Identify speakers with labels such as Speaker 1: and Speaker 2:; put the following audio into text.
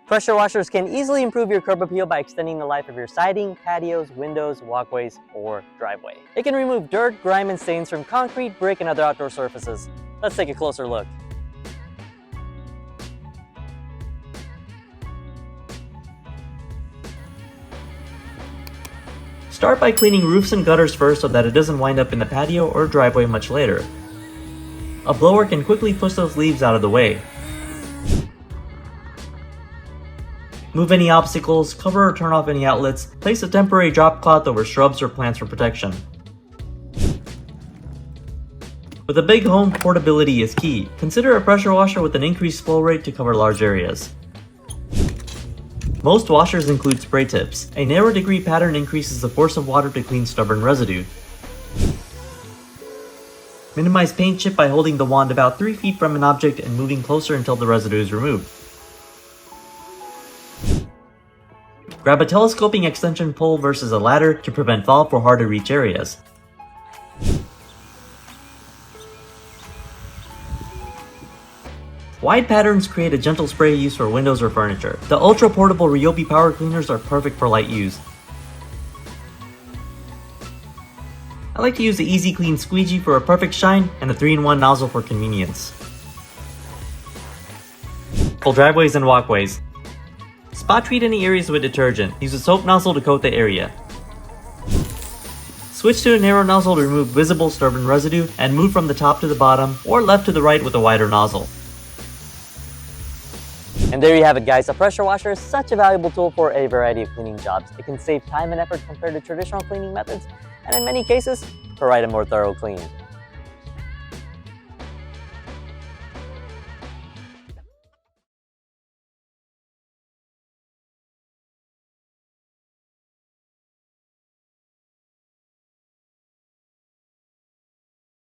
Speaker 1: Pressure washers can easily improve your curb appeal by extending the life of your siding, patios, windows, walkways, or driveway. It can remove dirt, grime, and stains from concrete, brick, and other outdoor surfaces. Let's take a closer look. Start by cleaning roofs and gutters first so that it doesn't wind up in the patio or driveway much later. A blower can quickly push those leaves out of the way. Move any obstacles, cover or turn off any outlets, place a temporary drop cloth over shrubs or plants for protection. With a big home, portability is key. Consider a pressure washer with an increased flow rate to cover large areas. Most washers include spray tips. A narrow degree pattern increases the force of water to clean stubborn residue. Minimize paint chip by holding the wand about 3 feet from an object and moving closer until the residue is removed. Grab a telescoping extension pole versus a ladder to prevent fall for hard to reach areas. Wide patterns create a gentle spray use for windows or furniture. The ultra-portable RYOBI power cleaners are perfect for light use. I like to use the Easy Clean Squeegee for a perfect shine and the 3-in-1 nozzle for convenience. For driveways and walkways. Spot treat any areas with detergent. Use a soap nozzle to coat the area. Switch to a narrow nozzle to remove visible stubborn residue and move from the top to the bottom or left to the right with a wider nozzle. And there you have it, guys. A pressure washer is such a valuable tool for a variety of cleaning jobs. It can save time and effort compared to traditional cleaning methods, and in many cases, provide a more thorough clean.